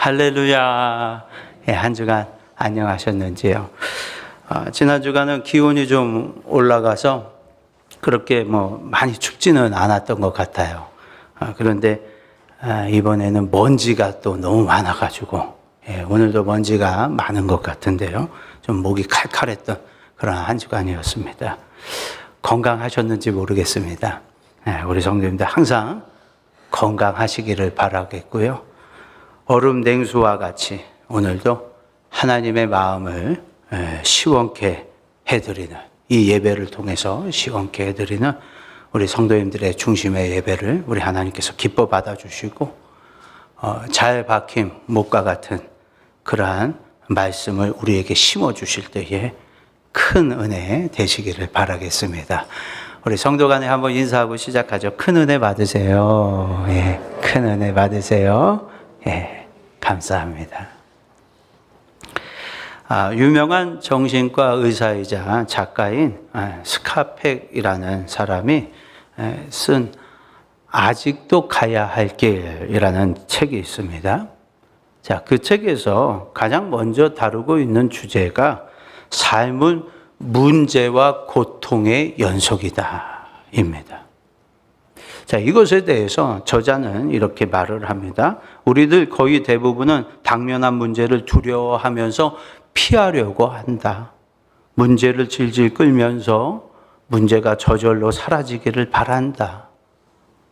할렐루야. 예, 한 주간 안녕하셨는지요? 지난 주간은 기온이 좀 올라가서 그렇게 많이 춥지는 않았던 것 같아요. 그런데 이번에는 먼지가 또 너무 많아가지고 오늘도 먼지가 많은 것 같은데요. 좀 목이 칼칼했던 그런 한 주간이었습니다. 건강하셨는지 모르겠습니다. 우리 성도님들 항상 건강하시기를 바라겠고요. 얼음 냉수와 같이 오늘도 하나님의 마음을 시원케 해드리는, 이 예배를 통해서 시원케 해드리는 우리 성도님들의 중심의 예배를 우리 하나님께서 기뻐 받아주시고 잘 박힌 목과 같은 그러한 말씀을 우리에게 심어주실 때에 큰 은혜 되시기를 바라겠습니다. 우리 성도 간에 한번 인사하고 시작하죠. 큰 은혜 받으세요. 예, 큰 은혜 받으세요. 예, 감사합니다. 유명한 정신과 의사이자 작가인 스카펙이라는 사람이 쓴 아직도 가야 할 길이라는 책이 있습니다. 자, 그 책에서 가장 먼저 다루고 있는 주제가 삶은 문제와 고통의 연속이다 입니다. 자, 이것에 대해서 저자는 이렇게 말을 합니다. 우리들 거의 대부분은 당면한 문제를 두려워하면서 피하려고 한다. 문제를 질질 끌면서 문제가 저절로 사라지기를 바란다.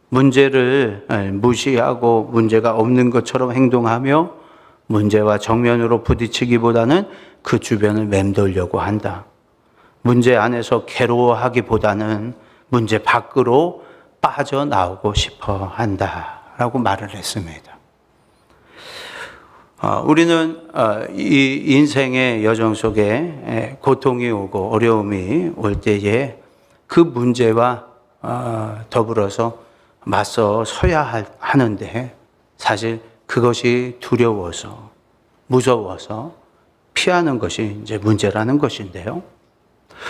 문제를 무시하고 문제가 없는 것처럼 행동하며 문제와 정면으로 부딪히기보다는 그 주변을 맴돌려고 한다. 문제 안에서 괴로워하기보다는 문제 밖으로 빠져나오고 싶어 한다라고 말을 했습니다. 우리는 이 인생의 여정 속에 고통이 오고 어려움이 올 때에 그 문제와 더불어서 맞서 서야 하는데 사실 그것이 두려워서 무서워서 피하는 것이 이제 문제라는 것인데요.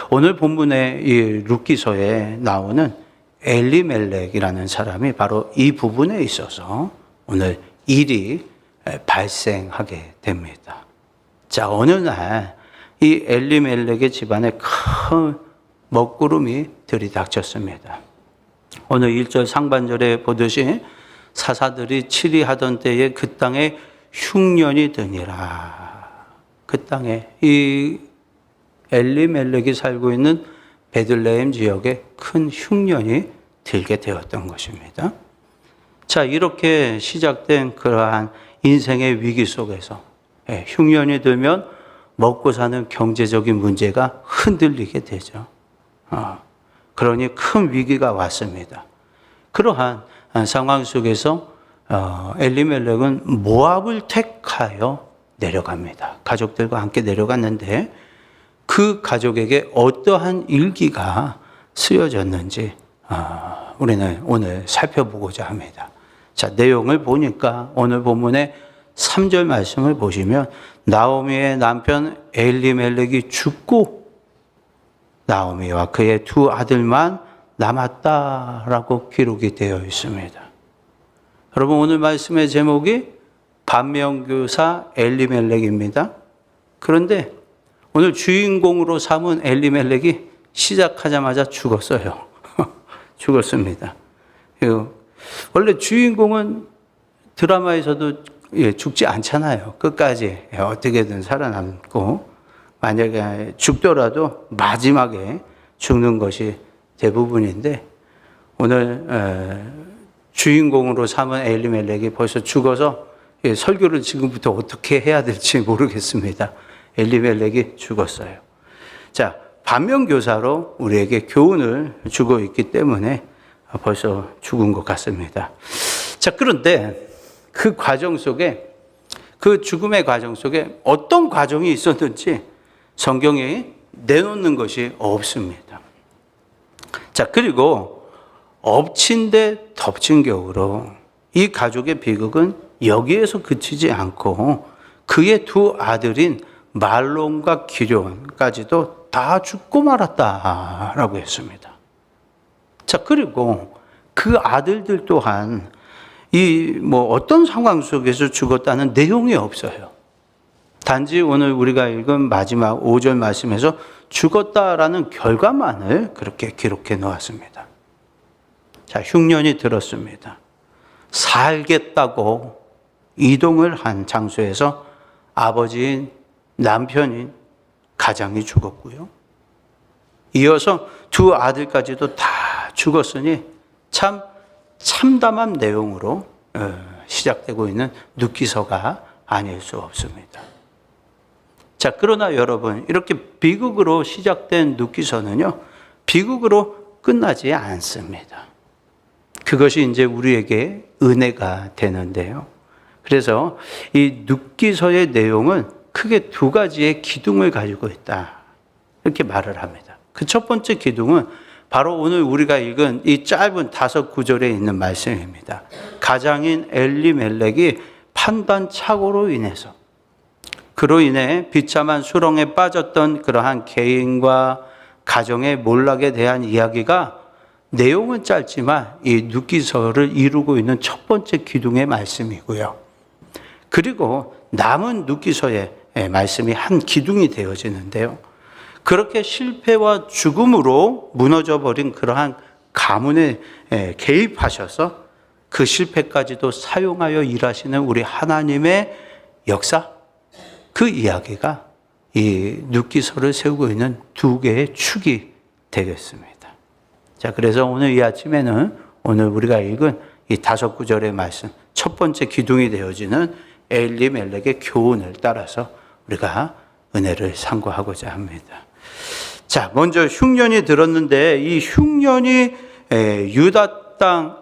오늘 본문의 이 룻기서에 나오는 엘리멜렉이라는 사람이 바로 이 부분에 있어서 오늘 일이 발생하게 됩니다. 자, 어느 날 이 엘리멜렉의 집안에 큰 먹구름이 들이닥쳤습니다. 오늘 1절 상반절에 보듯이 사사들이 치리하던 때에 그 땅에 흉년이 드니라. 그 땅에 이 엘리멜렉이 살고 있는 베들레헴 지역에 큰 흉년이 들게 되었던 것입니다. 자, 이렇게 시작된 그러한 인생의 위기 속에서 흉년이 들면 먹고 사는 경제적인 문제가 흔들리게 되죠. 그러니 큰 위기가 왔습니다. 그러한 상황 속에서 엘리멜렉은 모압을 택하여 내려갑니다. 가족들과 함께 내려갔는데 그 가족에게 어떠한 일기가 쓰여졌는지 우리는 오늘 살펴보고자 합니다. 자, 내용을 보니까 오늘 본문의 3절 말씀을 보시면 나오미의 남편 엘리멜렉이 죽고 나오미와 그의 두 아들만 남았다라고 기록이 되어 있습니다. 여러분, 오늘 말씀의 제목이 반면교사 엘리멜렉입니다. 그런데 오늘 주인공으로 삼은 엘리멜렉이 시작하자마자 죽었어요. 죽었습니다. 원래 주인공은 드라마에서도 죽지 않잖아요. 끝까지 어떻게든 살아남고 만약에 죽더라도 마지막에 죽는 것이 대부분인데 오늘 주인공으로 삼은 엘리멜렉이 벌써 죽어서 설교를 지금부터 어떻게 해야 될지 모르겠습니다. 엘리멜렉이 죽었어요. 자, 반면교사로 우리에게 교훈을 주고 있기 때문에 벌써 죽은 것 같습니다. 자, 그런데 그 과정 속에, 그 죽음의 과정 속에 어떤 과정이 있었는지 성경에 내놓는 것이 없습니다. 자, 그리고 엎친 데 덮친 격으로 이 가족의 비극은 여기에서 그치지 않고 그의 두 아들인 말론과 기럯까지도 다 죽고 말았다라고 했습니다. 자, 그리고 그 아들들 또한 어떤 상황 속에서 죽었다는 내용이 없어요. 단지 오늘 우리가 읽은 마지막 5절 말씀에서 죽었다라는 결과만을 그렇게 기록해 놓았습니다. 자, 흉년이 들었습니다. 살겠다고 이동을 한 장소에서 아버지인 남편인 가장이 죽었고요. 이어서 두 아들까지도 다 죽었으니 참 참담한 내용으로 시작되고 있는 눕기서가 아닐 수 없습니다. 자, 그러나 여러분, 이렇게 비극으로 시작된 눕기서는요, 비극으로 끝나지 않습니다. 그것이 이제 우리에게 은혜가 되는데요. 그래서 이 눕기서의 내용은 크게 두 가지의 기둥을 가지고 있다, 이렇게 말을 합니다. 그 첫 번째 기둥은 바로 오늘 우리가 읽은 이 짧은 5구절에 있는 말씀입니다. 가장인 엘리멜렉이 판단 착오로 인해서, 그로 인해 비참한 수렁에 빠졌던 그러한 개인과 가정의 몰락에 대한 이야기가 내용은 짧지만 이 눕기서를 이루고 있는 첫 번째 기둥의 말씀이고요. 그리고 남은 눕기서의 말씀이 한 기둥이 되어지는데요. 그렇게 실패와 죽음으로 무너져 버린 그러한 가문에 개입하셔서 그 실패까지도 사용하여 일하시는 우리 하나님의 역사, 그 이야기가 이 눕기서를 세우고 있는 두 개의 축이 되겠습니다. 자, 그래서 오늘 이 아침에는 오늘 우리가 읽은 이 5구절의 말씀, 첫 번째 기둥이 되어지는 엘리멜렉의 교훈을 따라서 우리가 은혜를 상고하고자 합니다. 자, 먼저 흉년이 들었는데 이 흉년이 유다 땅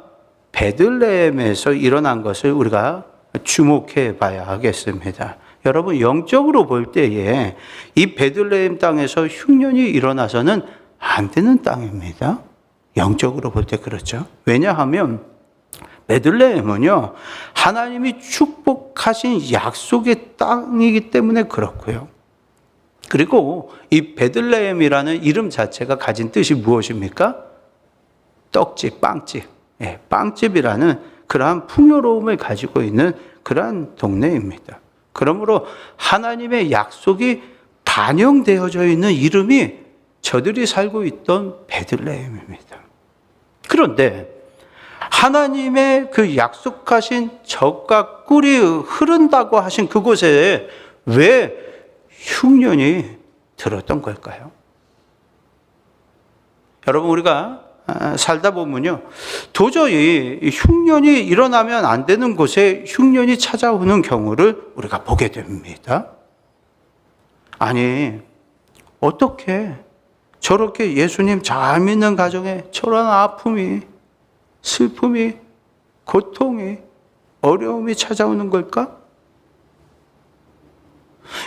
베들레헴에서 일어난 것을 우리가 주목해 봐야 하겠습니다. 여러분, 영적으로 볼 때에 이 베들레헴 땅에서 흉년이 일어나서는 안 되는 땅입니다. 영적으로 볼 때 그렇죠. 왜냐하면 베들레헴은요, 하나님이 축복하신 약속의 땅이기 때문에 그렇고요. 그리고 이 베들레헴이라는 이름 자체가 가진 뜻이 무엇입니까? 떡집, 빵집. 빵집이라는 그러한 풍요로움을 가지고 있는 그러한 동네입니다. 그러므로 하나님의 약속이 반영되어져 있는 이름이 저들이 살고 있던 베들레헴입니다. 그런데 하나님의 그 약속하신 젖과 꿀이 흐른다고 하신 그곳에 왜 흉년이 들었던 걸까요? 여러분, 우리가 살다 보면요, 도저히 흉년이 일어나면 안 되는 곳에 흉년이 찾아오는 경우를 우리가 보게 됩니다. 아니, 어떻게 저렇게 예수님 잘 믿는 가정에 저런 아픔이, 슬픔이, 고통이, 어려움이 찾아오는 걸까?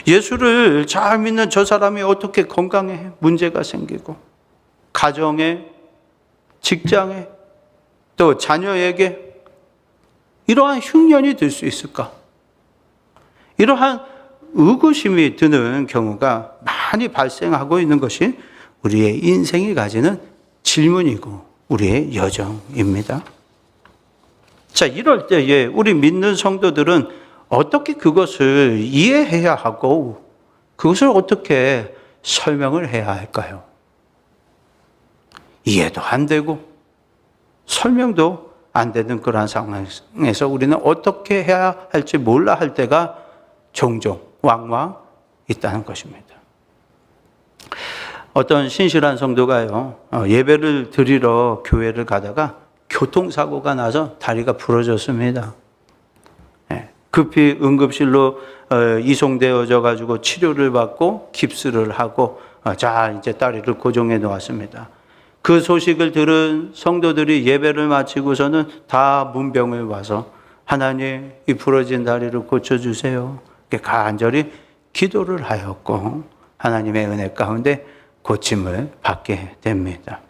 예수를 잘 믿는 저 사람이 어떻게 건강에 문제가 생기고, 가정에, 직장에, 또 자녀에게 이러한 흉년이 들 수 있을까? 이러한 의구심이 드는 경우가 많이 발생하고 있는 것이 우리의 인생이 가지는 질문이고 우리의 여정입니다. 자, 이럴 때에 우리 믿는 성도들은 어떻게 그것을 이해해야 하고 그것을 어떻게 설명을 해야 할까요? 이해도 안 되고 설명도 안 되는 그러한 상황에서 우리는 어떻게 해야 할지 몰라 할 때가 종종 왕왕 있다는 것입니다. 어떤 신실한 성도가요, 예배를 드리러 교회를 가다가 교통사고가 나서 다리가 부러졌습니다. 급히 응급실로 이송되어져 가지고 치료를 받고 깁스를 하고 자, 이제 다리를 고정해 놓았습니다. 그 소식을 들은 성도들이 예배를 마치고서는 다 문병을 와서 하나님, 이 부러진 다리를 고쳐주세요. 간절히 기도를 하였고 하나님의 은혜 가운데 고침을 받게 됩니다.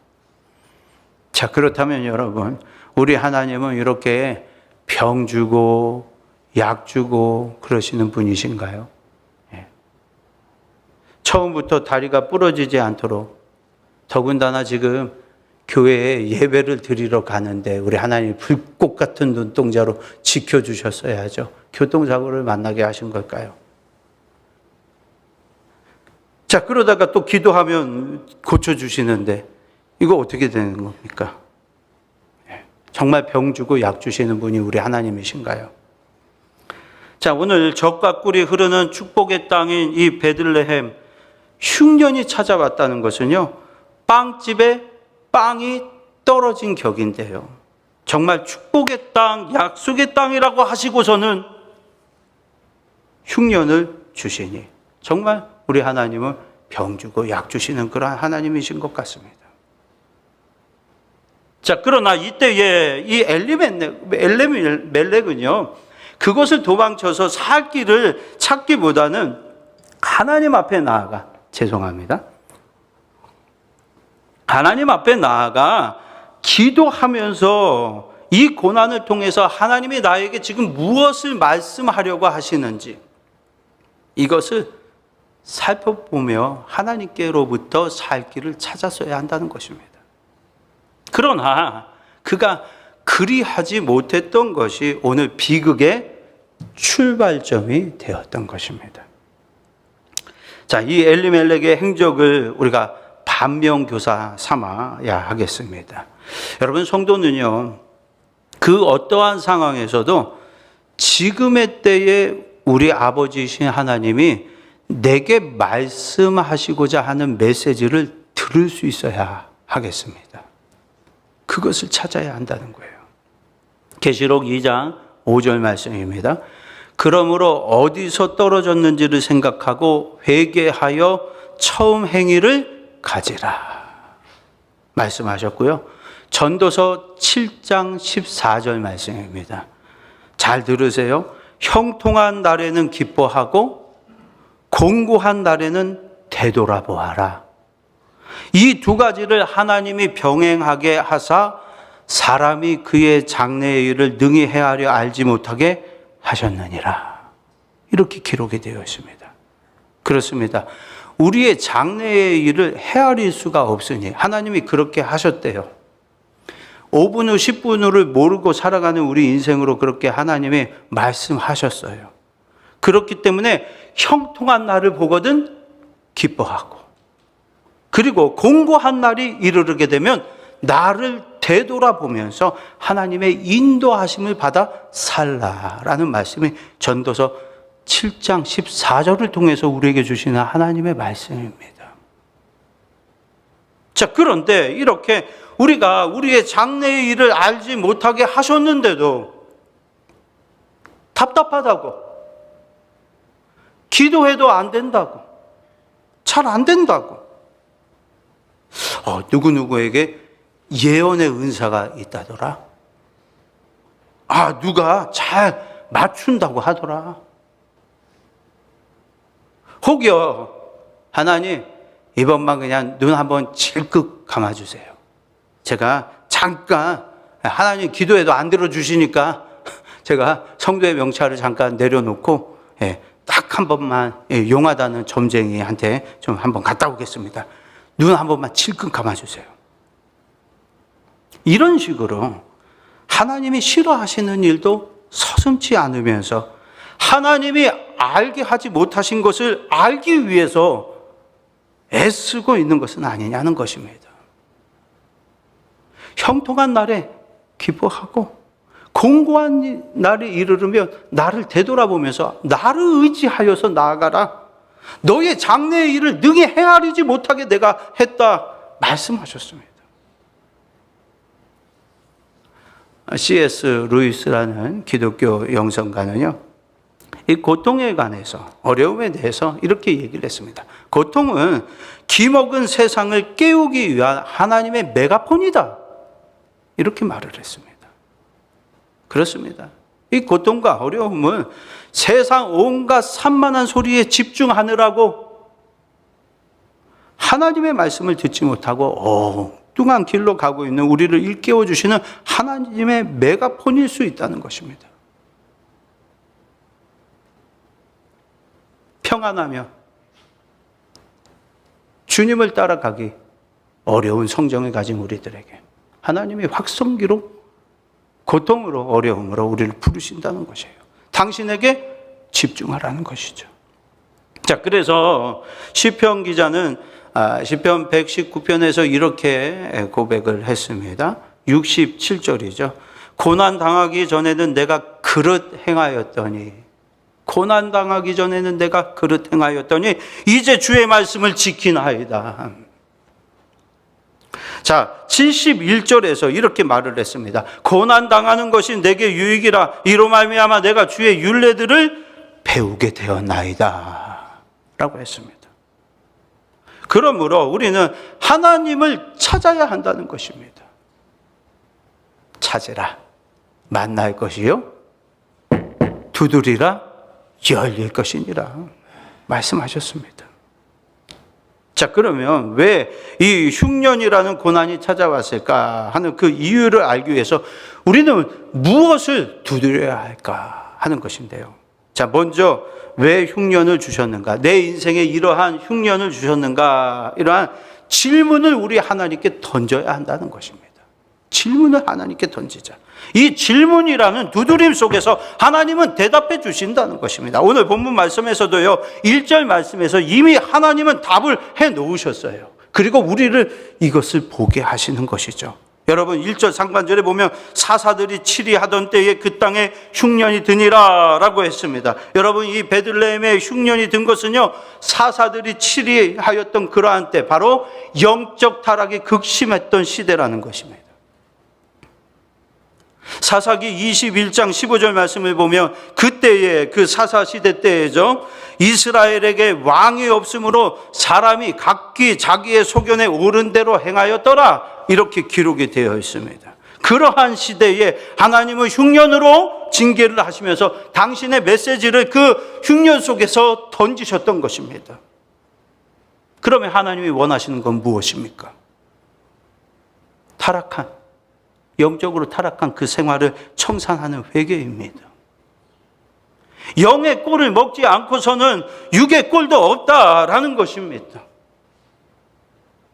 자, 그렇다면 여러분, 우리 하나님은 이렇게 병 주고 약 주고 그러시는 분이신가요? 처음부터 다리가 부러지지 않도록, 더군다나 지금 교회에 예배를 드리러 가는데 우리 하나님 불꽃 같은 눈동자로 지켜주셨어야죠. 교통사고를 만나게 하신 걸까요? 자, 그러다가 또 기도하면 고쳐주시는데 이거 어떻게 되는 겁니까? 정말 병 주고 약 주시는 분이 우리 하나님이신가요? 자, 오늘 적과 꿀이 흐르는 축복의 땅인 이 베들레헴, 흉년이 찾아왔다는 것은요, 빵집에 빵이 떨어진 격인데요. 정말 축복의 땅, 약속의 땅이라고 하시고서는 흉년을 주시니 정말 우리 하나님은 병 주고 약 주시는 그러한 하나님이신 것 같습니다. 자, 그러나 이때에 이 엘리멜렉은요, 그것을 도망쳐서 살 길을 찾기보다는 하나님 앞에 나아가, 하나님 앞에 나아가 기도하면서 이 고난을 통해서 하나님이 나에게 지금 무엇을 말씀하려고 하시는지 이것을 살펴보며 하나님께로부터 살 길을 찾았어야 한다는 것입니다. 그러나 그가 그리하지 못했던 것이 오늘 비극의 출발점이 되었던 것입니다. 자, 이 엘리멜렉의 행적을 우리가 반면교사 삼아야 하겠습니다. 여러분, 성도는요, 그 어떠한 상황에서도 지금의 때에 우리 아버지이신 하나님이 내게 말씀하시고자 하는 메시지를 들을 수 있어야 하겠습니다. 그것을 찾아야 한다는 거예요. 계시록 2장 5절 말씀입니다. 그러므로 어디서 떨어졌는지를 생각하고 회개하여 처음 행위를 가지라 말씀하셨고요. 전도서 7장 14절 말씀입니다. 잘 들으세요. 형통한 날에는 기뻐하고 공고한 날에는 되돌아보아라. 이 두 가지를 하나님이 병행하게 하사 사람이 그의 장래의 일을 능히 헤아려 알지 못하게 하셨느니라. 이렇게 기록이 되어 있습니다. 그렇습니다. 우리의 장래의 일을 헤아릴 수가 없으니 하나님이 그렇게 하셨대요. 5분 후 10분 후를 모르고 살아가는 우리 인생으로 그렇게 하나님이 말씀하셨어요. 그렇기 때문에 형통한 날을 보거든 기뻐하고, 그리고 공고한 날이 이르게 되면 나를 되돌아보면서 하나님의 인도하심을 받아 살라라는 말씀이 전도서 7장 14절을 통해서 우리에게 주시는 하나님의 말씀입니다. 자, 그런데 이렇게 우리가 우리의 장래의 일을 알지 못하게 하셨는데도 답답하다고, 기도해도 안 된다고, 잘 안 된다고, 누구누구에게 예언의 은사가 있다더라. 누가 잘 맞춘다고 하더라. 혹여 하나님 이번만 그냥 눈 한번 질끗 감아주세요. 제가 잠깐 하나님 기도해도 안 들어주시니까 제가 성도의 명찰을 잠깐 내려놓고 딱 한 번만 용하다는 점쟁이한테 좀 한번 갔다 오겠습니다. 눈 한 번만 질끈 감아주세요. 이런 식으로 하나님이 싫어하시는 일도 서슴지 않으면서 하나님이 알게 하지 못하신 것을 알기 위해서 애쓰고 있는 것은 아니냐는 것입니다. 형통한 날에 기뻐하고 공고한 날이 이르르면 나를 되돌아보면서 나를 의지하여서 나아가라. 너의 장래의 일을 능히 헤아리지 못하게 내가 했다 말씀하셨습니다. C.S. 루이스라는 기독교 영성가는요, 이 고통에 관해서, 어려움에 대해서 이렇게 얘기를 했습니다. 고통은 기먹은 세상을 깨우기 위한 하나님의 메가폰이다. 이렇게 말을 했습니다. 그렇습니다. 이 고통과 어려움은 세상 온갖 산만한 소리에 집중하느라고 하나님의 말씀을 듣지 못하고 엉뚱한 길로 가고 있는 우리를 일깨워 주시는 하나님의 메가폰일 수 있다는 것입니다. 평안하며 주님을 따라가기 어려운 성정을 가진 우리들에게 하나님이 확성기로, 고통으로, 어려움으로 우리를 부르신다는 것이에요. 당신에게 집중하라는 것이죠. 자, 그래서 시편 기자는 시편 119편에서 이렇게 고백을 했습니다. 67절이죠. 고난 당하기 전에는 내가 그릇 행하였더니, 고난 당하기 전에는 내가 그릇 행하였더니 이제 주의 말씀을 지키나이다. 자, 71절에서 이렇게 말을 했습니다. 고난 당하는 것이 내게 유익이라, 이로 말미암아 내가 주의 율례들을 배우게 되었나이다 라고 했습니다. 그러므로 우리는 하나님을 찾아야 한다는 것입니다. 찾으라, 만날 것이요 두드리라, 열릴 것이니라 말씀하셨습니다. 자, 그러면 왜 이 흉년이라는 고난이 찾아왔을까 하는 그 이유를 알기 위해서 우리는 무엇을 두드려야 할까 하는 것인데요. 자, 먼저 왜 흉년을 주셨는가? 내 인생에 이러한 흉년을 주셨는가? 이러한 질문을 우리 하나님께 던져야 한다는 것입니다. 질문을 하나님께 던지자. 이 질문이라는 두드림 속에서 하나님은 대답해 주신다는 것입니다. 오늘 본문 말씀에서도요, 1절 말씀에서 이미 하나님은 답을 해 놓으셨어요. 그리고 우리를 이것을 보게 하시는 것이죠. 여러분, 1절 상반절에 보면 사사들이 치리하던 때에 그 땅에 흉년이 드니라 라고 했습니다. 여러분, 이 베들레헴에 흉년이 든 것은요, 사사들이 치리하였던 그러한 때, 바로 영적 타락이 극심했던 시대라는 것입니다. 사사기 21장 15절 말씀을 보면 그때에, 그 사사 시대 때에죠, 이스라엘에게 왕이 없으므로 사람이 각기 자기의 소견에 옳은 대로 행하였더라, 이렇게 기록이 되어 있습니다. 그러한 시대에 하나님은 흉년으로 징계를 하시면서 당신의 메시지를 그 흉년 속에서 던지셨던 것입니다. 그러면 하나님이 원하시는 건 무엇입니까? 영적으로 타락한 그 생활을 청산하는 회개입니다. 영의 꼴을 먹지 않고서는 육의 꼴도 없다라는 것입니다.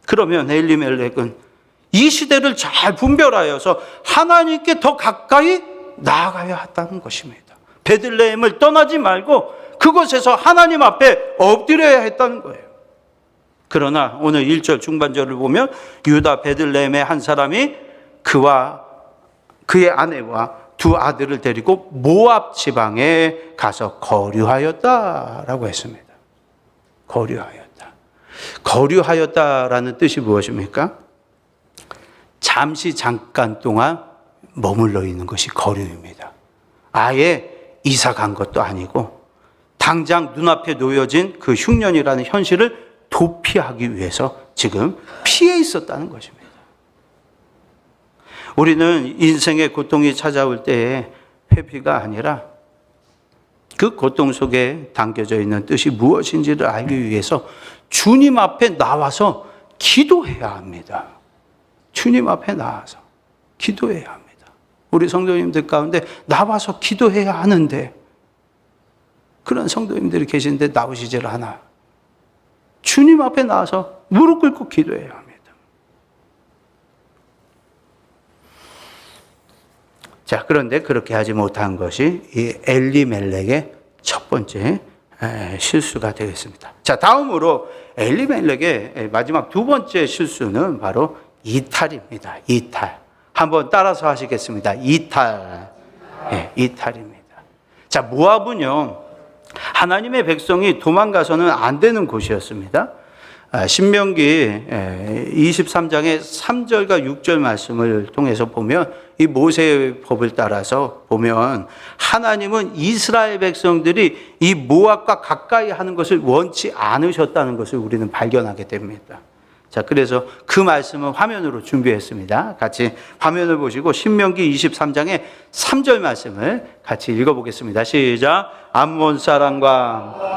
그러면 엘리멜렉은 이 시대를 잘 분별하여서 하나님께 더 가까이 나아가야 한다는 것입니다. 베들레헴을 떠나지 말고 그곳에서 하나님 앞에 엎드려야 했다는 거예요. 그러나 오늘 1절 중반절을 보면 유다 베들레헴의 한 사람이 그와 그의 아내와 두 아들을 데리고 모압 지방에 가서 거류하였다라고 했습니다. 거류하였다라는 뜻이 무엇입니까? 잠깐 동안 머물러 있는 것이 거류입니다. 아예 이사 간 것도 아니고 당장 눈앞에 놓여진 그 흉년이라는 현실을 도피하기 위해서 지금 피해 있었다는 것입니다. 우리는 인생의 고통이 찾아올 때에 회피가 아니라 그 고통 속에 담겨져 있는 뜻이 무엇인지를 알기 위해서 주님 앞에 나와서 기도해야 합니다. 주님 앞에 나와서 기도해야 합니다. 우리 성도님들 가운데 나와서 기도해야 하는데 그런 성도님들이 계신데 나오시질 않아. 주님 앞에 나와서 무릎 꿇고 기도해야 합니다. 자, 그런데 그렇게 하지 못한 것이 이 엘리멜렉의 첫 번째 실수가 되겠습니다. 자, 다음으로 엘리멜렉의 마지막 두 번째 실수는 바로 이탈입니다. 이탈. 한번 따라서 하시겠습니다. 이탈. 네, 이탈입니다. 자, 모압은요, 하나님의 백성이 도망가서는 안 되는 곳이었습니다. 신명기 23장의 3절과 6절 말씀을 통해서 보면 이 모세의 법을 따라서 보면 하나님은 이스라엘 백성들이 이 모압과 가까이 하는 것을 원치 않으셨다는 것을 우리는 발견하게 됩니다. 자, 그래서 그 말씀은 화면으로 준비했습니다. 같이 화면을 보시고 신명기 23장의 3절 말씀을 같이 읽어보겠습니다. 시작. 암몬 사람과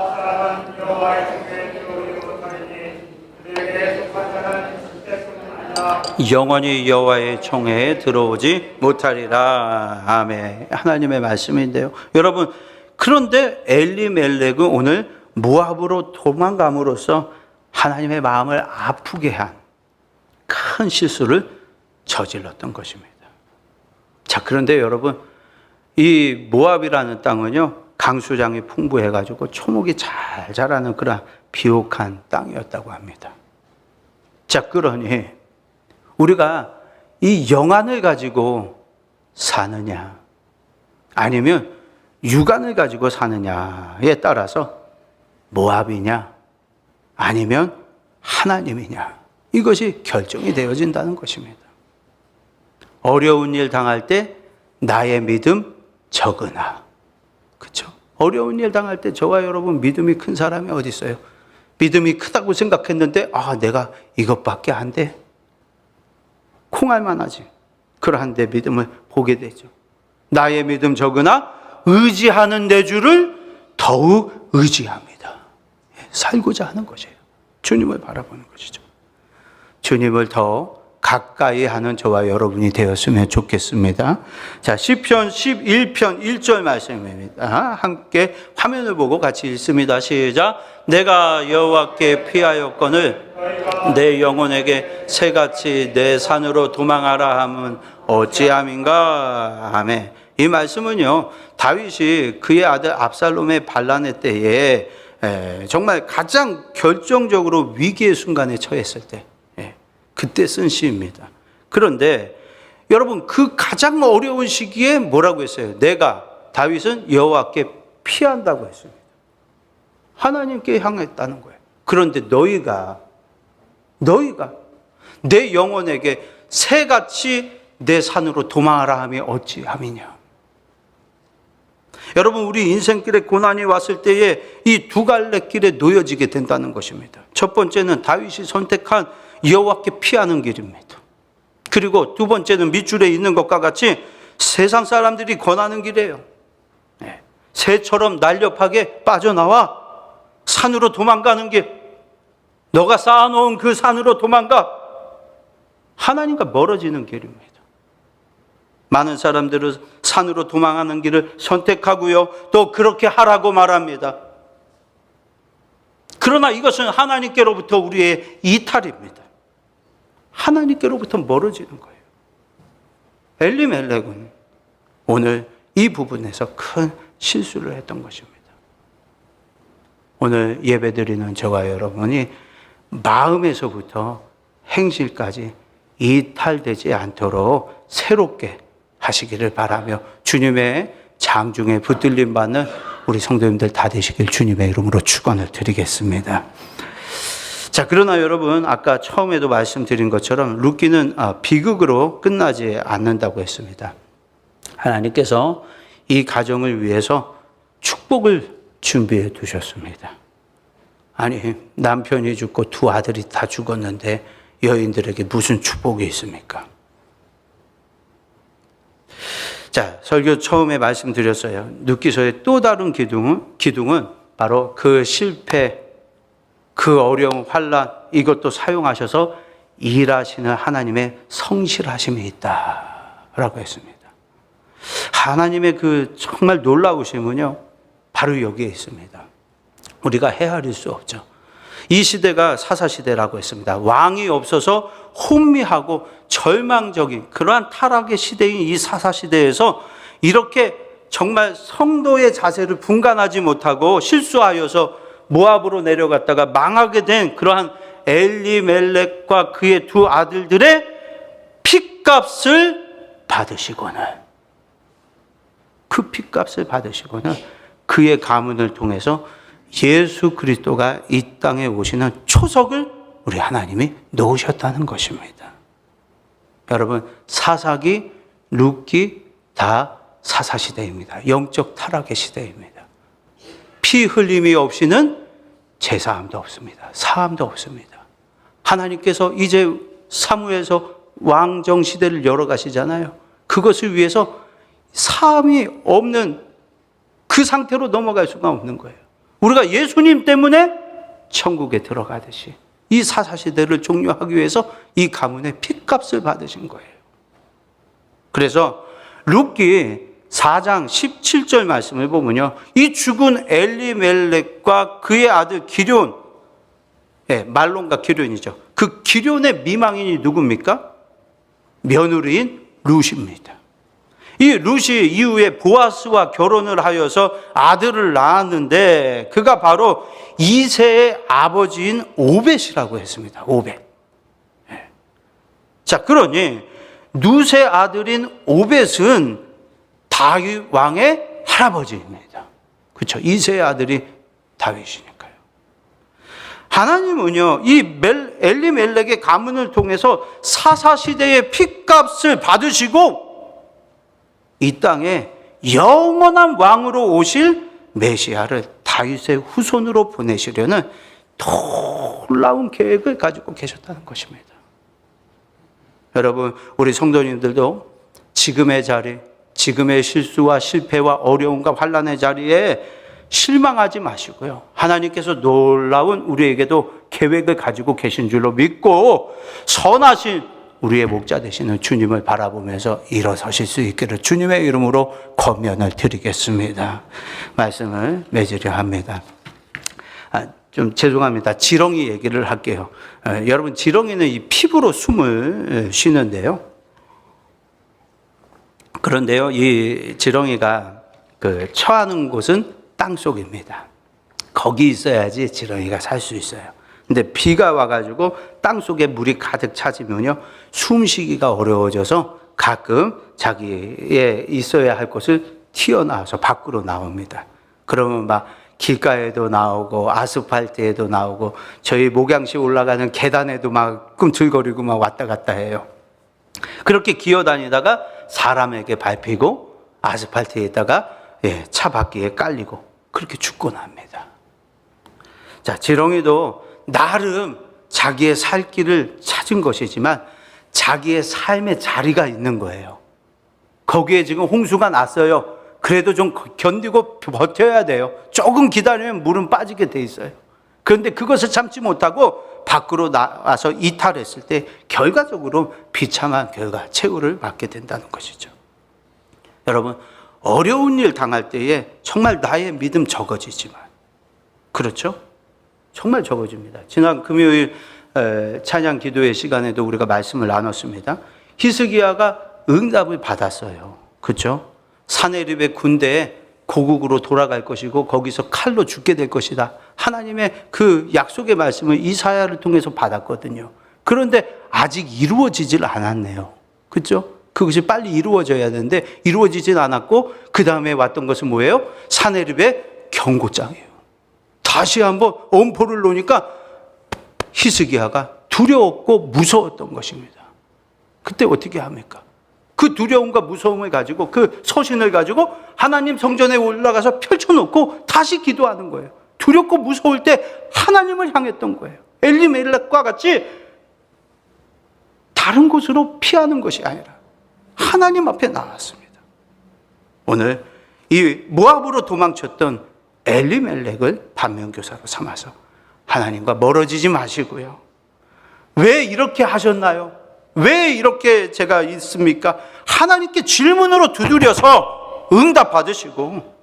영원히 여호와의 총회에 들어오지 못하리라. 아멘. 하나님의 말씀인데요. 여러분, 그런데 엘리멜렉은 오늘 모압으로 도망감으로써 하나님의 마음을 아프게 한 큰 실수를 저질렀던 것입니다. 자, 그런데 여러분, 이 모압이라는 땅은요, 강수량이 풍부해가지고 초목이 잘 자라는 그런 비옥한 땅이었다고 합니다. 자, 그러니 우리가 이 영안을 가지고 사느냐, 아니면 육안을 가지고 사느냐에 따라서 모압이냐, 아니면 하나님이냐, 이것이 결정이 되어진다는 것입니다. 어려운 일 당할 때 나의 믿음 적으나, 그렇죠? 어려운 일 당할 때 저와 여러분 믿음이 큰 사람이 어디 있어요? 믿음이 크다고 생각했는데 내가 이것밖에 안 돼. 콩알만 하지. 그러한데 믿음을 보게 되죠. 나의 믿음 적으나 의지하는 내 주를 더욱 의지합니다. 살고자 하는 것이에요. 주님을 바라보는 것이죠. 주님을 더 가까이 하는 저와 여러분이 되었으면 좋겠습니다. 자, 시편 11편 1절 말씀입니다. 함께 화면을 보고 같이 읽습니다. 시작. 내가 여호와께 피하였거늘 내 영혼에게 새같이 내 산으로 도망하라 함은 어찌함인가. 아멘. 이 말씀은요, 다윗이 그의 아들 압살롬의 반란의 때에 정말 가장 결정적으로 위기의 순간에 처했을 때, 그때 쓴 시입니다. 그런데 여러분, 그 가장 어려운 시기에 뭐라고 했어요? 다윗은 여호와께 피한다고 했습니다. 하나님께 향했다는 거예요. 그런데 너희가 내 영혼에게 새같이 내 산으로 도망하라 함이 어찌함이냐. 여러분, 우리 인생길에 고난이 왔을 때에 이 두 갈래 길에 놓여지게 된다는 것입니다. 첫 번째는 다윗이 선택한 여호와께 피하는 길입니다. 그리고 두 번째는 밑줄에 있는 것과 같이 세상 사람들이 권하는 길이에요. 새처럼 날렵하게 빠져나와 산으로 도망가는 길. 너가 쌓아놓은 그 산으로 도망가. 하나님과 멀어지는 길입니다. 많은 사람들은 산으로 도망하는 길을 선택하고요, 또 그렇게 하라고 말합니다. 그러나 이것은 하나님께로부터 우리의 이탈입니다. 하나님께로부터 멀어지는 거예요. 엘리멜렉은 오늘 이 부분에서 큰 실수를 했던 것입니다. 오늘 예배드리는 저와 여러분이 마음에서부터 행실까지 이탈되지 않도록 새롭게 하시기를 바라며 주님의 장중에 붙들림 받는 우리 성도님들 다 되시길 주님의 이름으로 축원을 드리겠습니다. 자, 그러나 여러분, 아까 처음에도 말씀드린 것처럼 룻기는 비극으로 끝나지 않는다고 했습니다. 하나님께서 이 가정을 위해서 축복을 준비해 두셨습니다. 아니, 남편이 죽고 두 아들이 다 죽었는데 여인들에게 무슨 축복이 있습니까? 자, 설교 처음에 말씀드렸어요. 룻기서의 또 다른 기둥은 바로 그 실패, 그 어려운 환난, 이것도 사용하셔서 일하시는 하나님의 성실하심이 있다라고 했습니다. 하나님의 그 정말 놀라우심은요, 바로 여기에 있습니다. 우리가 헤아릴 수 없죠. 이 시대가 사사시대라고 했습니다. 왕이 없어서 혼미하고 절망적인 그러한 타락의 시대인 이 사사시대에서 이렇게 정말 성도의 자세를 분간하지 못하고 실수하여서 모압으로 내려갔다가 망하게 된 그러한 엘리멜렉과 그의 두 아들들의 핏값을 받으시고는, 그 핏값을 받으시고는 그의 가문을 통해서 예수 그리스도가 이 땅에 오시는 초석을 우리 하나님이 놓으셨다는 것입니다. 여러분, 사사기, 룻기 다 사사시대입니다. 영적 타락의 시대입니다. 피 흘림이 없이는 제사함도 없습니다. 사함도 없습니다. 하나님께서 이제 사무에서 왕정 시대를 열어가시잖아요. 그것을 위해서 사함이 없는 그 상태로 넘어갈 수가 없는 거예요. 우리가 예수님 때문에 천국에 들어가듯이 이 사사시대를 종료하기 위해서 이 가문의 핏값을 받으신 거예요. 그래서 룻기 4장 17절 말씀을 보면요, 이 죽은 엘리멜렉과 그의 아들 기럨, 말론과 기련이죠. 그 기련의 미망인이 누굽니까? 며느리인 룻입니다. 이 룻이 이후에 보아스와 결혼을 하여서 아들을 낳았는데 그가 바로 이새의 아버지인 오벳이라고 했습니다. 오벳. 자, 그러니 룻의 아들인 오벳은 다윗 왕의 할아버지입니다. 그렇죠? 이새의 아들이 다윗이니까요. 하나님은요, 이 엘리멜렉의 가문을 통해서 사사시대의 핏값을 받으시고 이 땅에 영원한 왕으로 오실 메시아를 다윗의 후손으로 보내시려는 놀라운 계획을 가지고 계셨다는 것입니다. 여러분, 우리 성도님들도 지금의 자리, 지금의 실수와 실패와 어려움과 환난의 자리에 실망하지 마시고요. 하나님께서 놀라운 우리에게도 계획을 가지고 계신 줄로 믿고 선하신 우리의 목자 되시는 주님을 바라보면서 일어서실 수 있기를 주님의 이름으로 권면을 드리겠습니다. 말씀을 맺으려 합니다. 좀 죄송합니다. 지렁이 얘기를 할게요. 여러분, 지렁이는 이 피부로 숨을 쉬는데요. 그런데요, 이 지렁이가 처하는 곳은 땅 속입니다. 거기 있어야지 지렁이가 살 수 있어요. 근데 비가 와가지고 땅 속에 물이 가득 차지면요, 숨쉬기가 어려워져서 가끔 자기의 있어야 할 곳을 튀어나와서 밖으로 나옵니다. 그러면 막 길가에도 나오고 아스팔트에도 나오고 저희 목양시 올라가는 계단에도 막 꿈틀거리고 막 왔다 갔다 해요. 그렇게 기어다니다가 사람에게 밟히고 아스팔트에다가 차 바퀴에 깔리고 그렇게 죽고 납니다. 자, 지렁이도 나름 자기의 살 길을 찾은 것이지만 자기의 삶의 자리가 있는 거예요. 거기에 지금 홍수가 났어요. 그래도 좀 견디고 버텨야 돼요. 조금 기다리면 물은 빠지게 돼 있어요. 그런데 그것을 참지 못하고 밖으로 나와서 이탈했을 때 결과적으로 비참한 결과, 최후를 맞게 된다는 것이죠. 여러분, 어려운 일 당할 때에 정말 나의 믿음 적어지지만, 그렇죠? 정말 적어집니다. 지난 금요일 찬양 기도회 시간에도 우리가 말씀을 나눴습니다. 히스기야가 응답을 받았어요. 그렇죠? 사네립의 군대에 고국으로 돌아갈 것이고 거기서 칼로 죽게 될 것이다. 하나님의 그 약속의 말씀을 이사야를 통해서 받았거든요. 그런데 아직 이루어지질 않았네요. 그렇죠? 그것이 빨리 이루어져야 되는데 이루어지진 않았고 그 다음에 왔던 것은 뭐예요? 사네립의 경고장이에요. 다시 한번 엄포를 놓으니까 히스기야가 두려웠고 무서웠던 것입니다. 그때 어떻게 합니까? 그 두려움과 무서움을 가지고 그 서신을 가지고 하나님 성전에 올라가서 펼쳐놓고 다시 기도하는 거예요. 두렵고 무서울 때 하나님을 향했던 거예요. 엘리멜렉과 같이 다른 곳으로 피하는 것이 아니라 하나님 앞에 나왔습니다. 오늘 이 모압으로 도망쳤던 엘리멜렉을 반면교사로 삼아서 하나님과 멀어지지 마시고요. 왜 이렇게 하셨나요? 왜 이렇게 제가 있습니까? 하나님께 질문으로 두드려서 응답 받으시고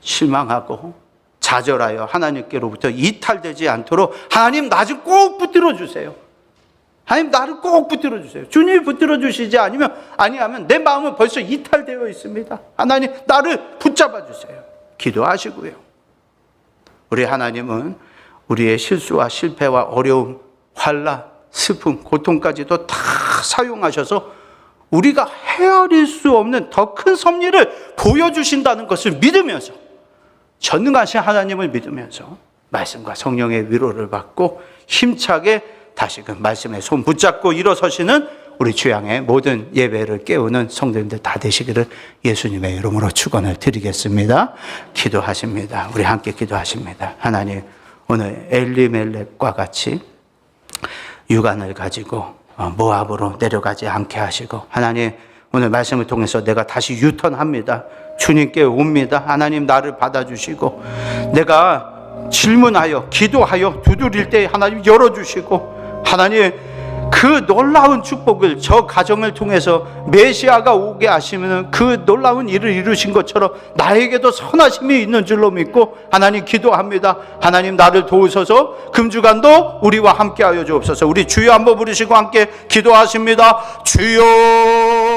실망하고 좌절하여 하나님께로부터 이탈되지 않도록 하나님 나 좀 꼭 붙들어 주세요. 하나님 나를 꼭 붙들어 주세요. 주님이 붙들어 주시지 아니하면 내 마음은 벌써 이탈되어 있습니다. 하나님 나를 붙잡아 주세요. 기도하시고요. 우리 하나님은 우리의 실수와 실패와 어려움, 환난, 슬픔, 고통까지도 다 사용하셔서 우리가 헤아릴 수 없는 더 큰 섭리를 보여주신다는 것을 믿으면서 전능하신 하나님을 믿으면서 말씀과 성령의 위로를 받고 힘차게 다시금 말씀에 손 붙잡고 일어서시는 우리 주양의 모든 예배를 깨우는 성도님들 다 되시기를 예수님의 이름으로 축원을 드리겠습니다. 기도하십니다. 우리 함께 기도하십니다. 하나님, 오늘 엘리멜렉과 같이 유관을 가지고 모압으로 내려가지 않게 하시고, 하나님 오늘 말씀을 통해서 내가 다시 유턴합니다. 주님께 옵니다. 하나님 나를 받아주시고, 내가 질문하여 기도하여 두드릴 때 하나님 열어주시고, 하나님 그 놀라운 축복을 저 가정을 통해서 메시아가 오게 하시면 그 놀라운 일을 이루신 것처럼 나에게도 선하심이 있는 줄로 믿고 하나님 기도합니다. 하나님 나를 도우소서. 금주간도 우리와 함께하여 주옵소서. 우리 주여 한번 부르시고 함께 기도하십니다. 주여